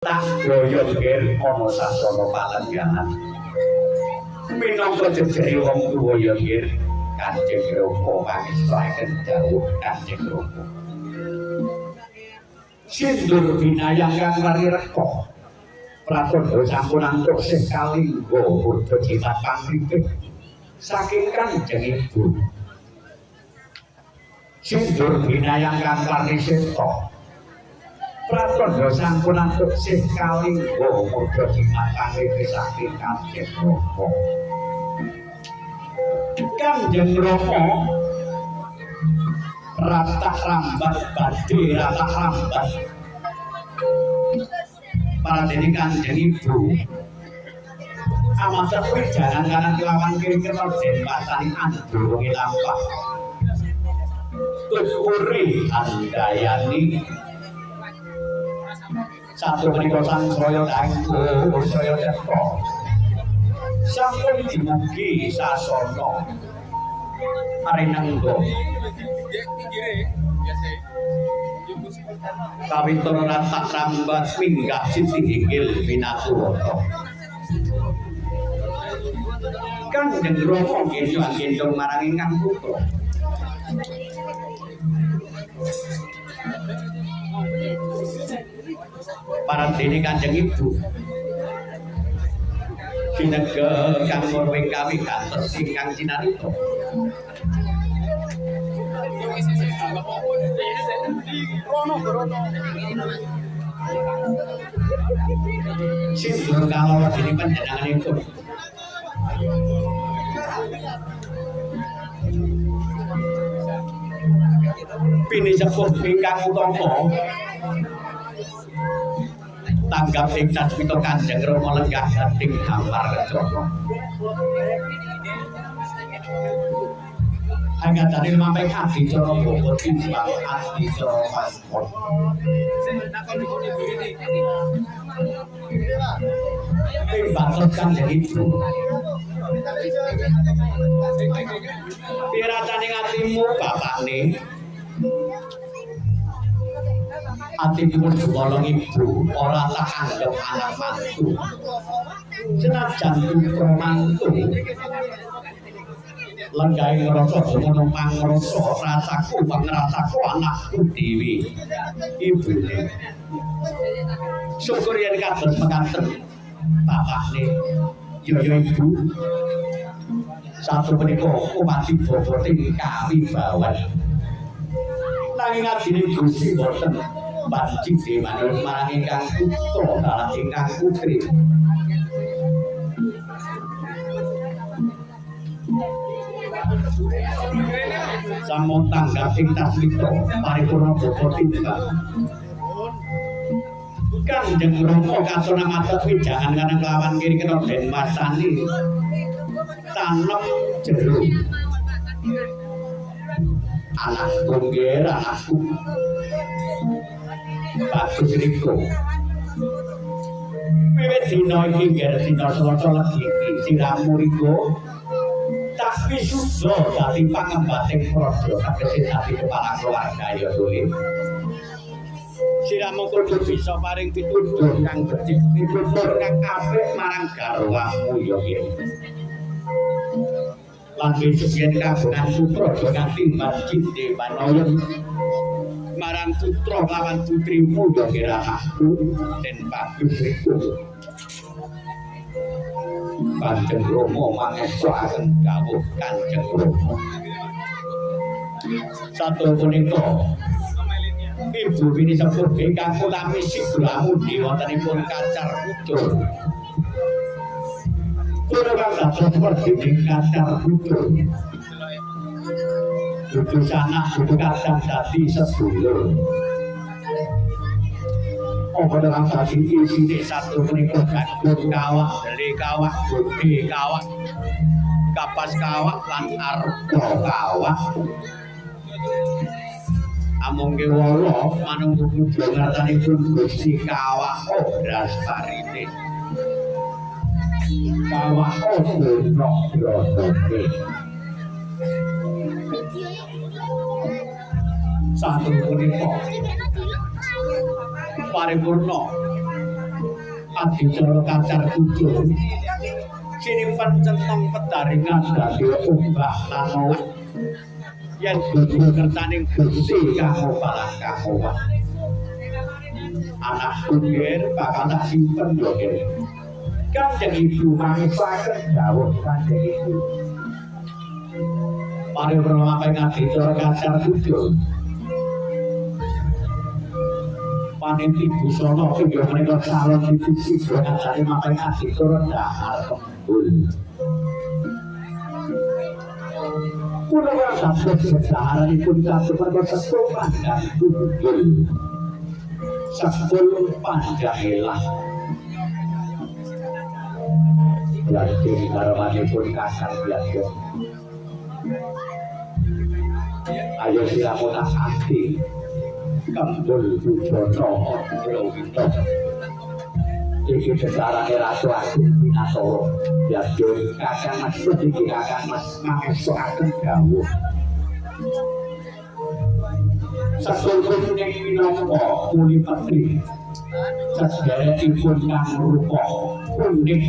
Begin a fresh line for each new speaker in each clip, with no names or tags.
tak boyo ger ana sasana palenggahan minangka jejere wong tuwa ya ger Kanjeng Rama pangestaken dawuh Kanjeng Rama sindur binayang kang marireka pratandha sampun antuk sih kalingga bodho jimat pangritik saking Kanjeng Ibu sindur binayang kang pariseta pratandha sampun antuk sih kalingga bodho jimat pangritik saking Kanjeng Rama Kanjeng Rama rata rambat badhe rata rambat para dene Kanjeng Ibu amarga kuwi jalan kanan kelawan kiri kena den pasani andurunge lampah tukuri andayani satu menika sang saya kanggo saya cetha sampun dimugi sasana arenangga kawitara rata rambat minggah siti inggil pinaturata Kanjeng Rama gendong marang ingkang putra para dene Kanjeng Ibu kinege kang murwing kami kantos ingkang cinarita sindur kalawa dene panjenenganipun pini sepuh ingkang utama tanggap ing tasmita Kanjeng Rama lenggah saking Hampar Kencana angatane mamping adicara bapa timbang adicara paspor ing batos Kanjeng Ibu pirataning atimu bapakne atipun jumolong ibu ora tak anggap anak mantu senajan putra mantu lenggahe ngrasa numpang ngrasa rasaku pangrasaku anakku dewi ibune syukur yen kados mekaten bapakne ya ibu satu menika upati boboting kawibawan nanging adine Gusti boten banjing dewanipun marang ingkang putra dalah ingkang putri sampun tanggap ing tasmita paripurna bapa timbang Kanjeng Rama katuna matur wijangan kanan kelawan kiri kena den masani tanem jero anakku nggih anakku bagus riko wiwit dina iki nggih dina Selasa legi siramu riko tapi sudah dadi pangembating praja tegese dadi kepala keluarga ya Duli siramu kudu bisa paring pitutur kang becik pitutur kang apik marang garwamu ya nggih lan besok yen kagungan putra kang timbang cinde panoyen marang putra lawan putrimu ya kira aku den bagus iku Kanjeng Rama mangestaken dawuh Kanjeng Rama satu punika ibu bini sepuh ingkang utami sigramu wontenipun kacar ucul kula kang seperti kacar ucul dudu sanak dudu kadang dadi sedulur apa dalam tadi isine satu menika gadung kawak deli kawak budi kawak kapas kawak lan arga kawak amung kewala manunggu puja ngarsanipun Gusti kawak obras parine kawak obras brodoke satu punika paripurna adicara kacar kucur sinimpen centong pedaringan dadi ombak lan yen bojo kertaning Gusti kanggo palang kanggo anak kugir bakal tak simpen yo Kanjeng Ibu mangisaken dawuh Kanjeng Ibu mari bermapai adicara kacar kucur Paniti busana inggih menika calon divisi ngatasi makai adicara dahar kembul. Kula saged sedaharanipun catur perkara sopan dan kudul. Sakul panjailah. Lajeng karamanipun kakang biasa. Ayo siramu tak anti. Kembul bujono Lowito iki sejarane Ratu Agung Binatoro yaiku kakang Mas iki kakang Mas mangesokaken dawuh sakulipun minangka muli petri sedherekipun kang rupa punik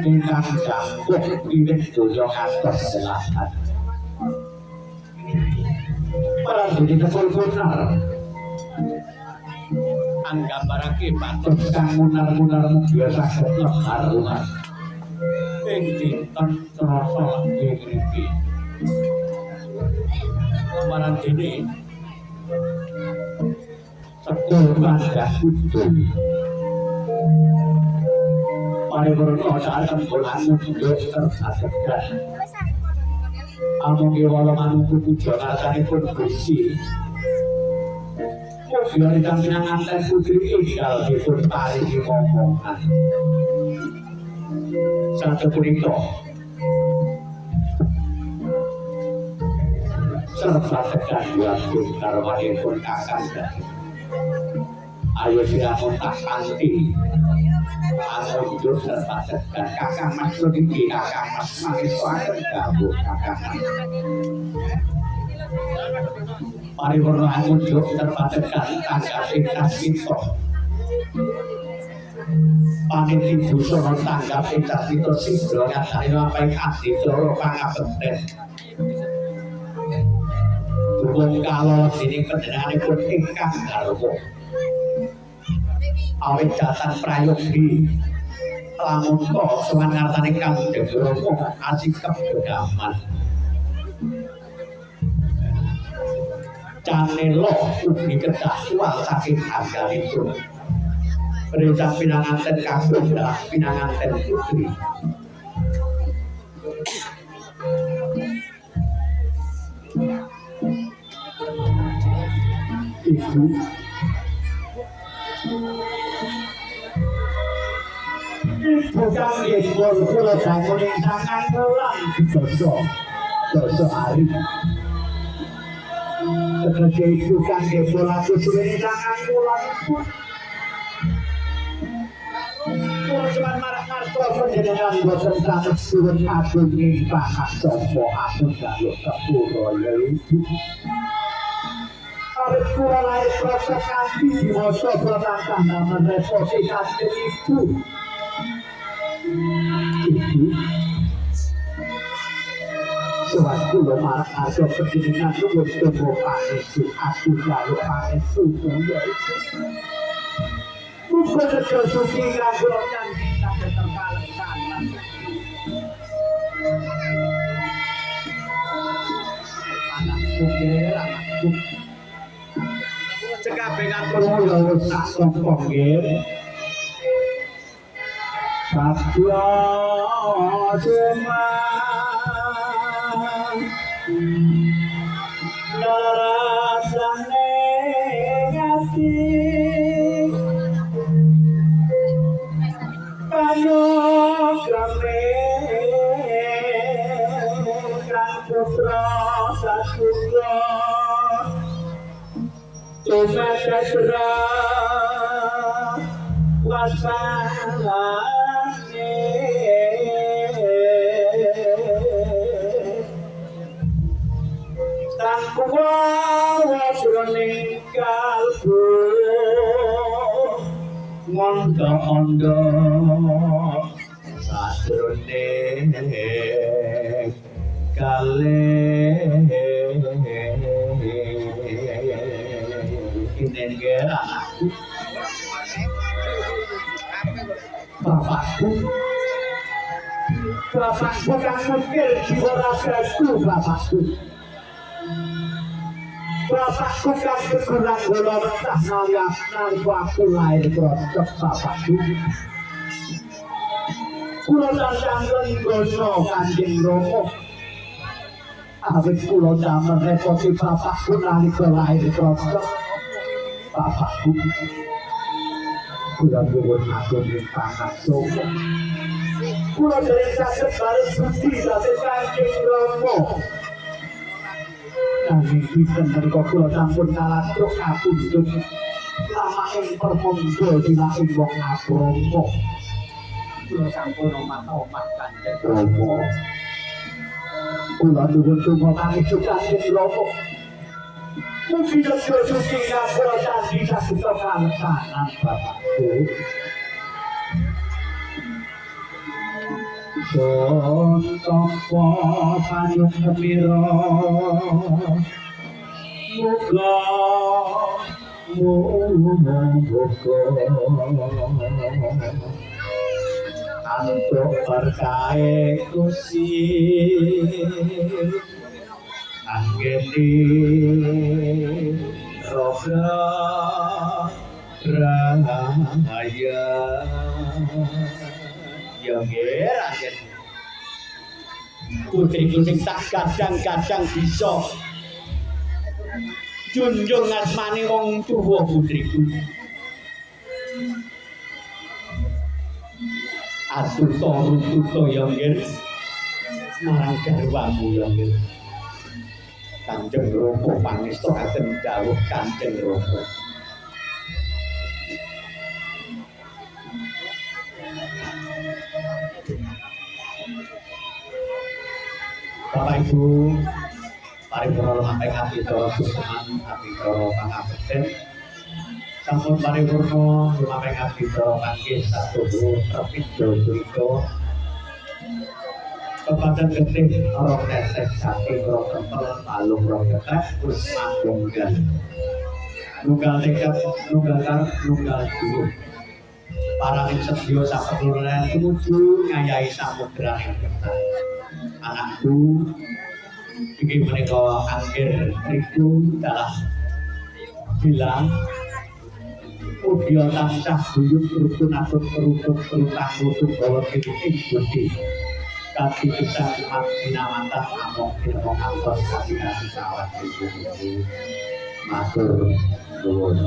ingkang jangkuk wiwit donya ngantos selamat para dene kesempurnaan anggambarake patos kang munar-munar mugia saged lebbar rumah ing dinten Selasa iki para dene sekul panjang kudul paripurna saken bulan mugia tersadegan amongi wala manungku puja narsanipun Gusti mugia ingkang pinanganten putri inggal dipun paringi momongan sapunika serta tekan lajeng karwanipun kakang ayo siramun tak kanthi Anundur serta tekan kakang Mas Lodiki kakang Mas mangesokaken dawuh kakang paripurna anundur serta tekan tanggaping Casito paniti busana tanggaping Casito Sidra ngatani lampahing adicara pangabekten dukung kala dening panjenenganipun ingkang garwa awit datang prayogi lamun kok sowan ngartane Kanjeng Rama asikep bedaman canelo ugi kedah suwal saking anggalipun rencang pinanganten kabunda pinanganten putri Ibu bukan impor kula bangun ing sangang wulan dosa hari tegese ibu kangge pola suwene sangang wulan kula cuman marah-marah panjenengan boten saged suwun agung ing pangkat sapa agung jaluk sepuro ya ibu awit kula lahir proses kanthi diwasa protang damel repoti kanthi ibu Sobat kula marang arga penjenengan nuwun tembok panesu aku jaluk panesu ya iku muga sedaya suci kanggo nyanyi saged terkaleksan anakku cekabeh ngatur ya wis tak sompong nggih Satya Semang narasane ati panyograme kang putra sasutra tumasasra wasana Tanpa wasroning kalbu mondo-mondo sadurunge kalih kinengger anakku bapakku kang mikir jiwa ragaku bapakku kang kekurang gula mentah nalika aku lahir krocok bapakku kula tansah lenggono Kanjeng Rama awit kula damel repoti bapakku nalika lahir krocok bapakku kula nyuwun agung ing pangaksa kula dereng saged bales budi dhateng Kanjeng Rama nanging dinten menika kula sampun kalatruk ngapundhut lamaking permangga dilaking wong agama kula sampun omah-omah Kanjeng Rama kula nyuwun donga kangge Kanjeng Rama mugi nedya suci ngapura candhi sageta kaleksanan bapakku Sontopo panyung kemira muga antuk berkahe Gusti anggeni roga rahaya ya nggih raden putriku sing tak kadang-kadang bisa junjung asmane wong tuwa putriku atuta rututa ya nggih marang garwamu ya nggih Kanjeng Rama pangestakaken dawuh Kanjeng Rama Bapak Ibu paripurna lumamping abidara susunan abidara pangabekten sampun paripurna lumamping abidara kangge satuhu Prapindo Surita kepaten getih rong tetek saking rong kempel palung rong tetek wis manggal nunggal tekad nunggal karep nunggal duwuh paraning sedya saperlunan tumuju ngayahi samudraning getah anakku iki menika akhir riku dalah bilang udya tansah guyub rukun atut rukun rutang rukun bawa ing Gusti kaki kita umat binamata amok ilmu kantos kasih sawat ibu matur nuwun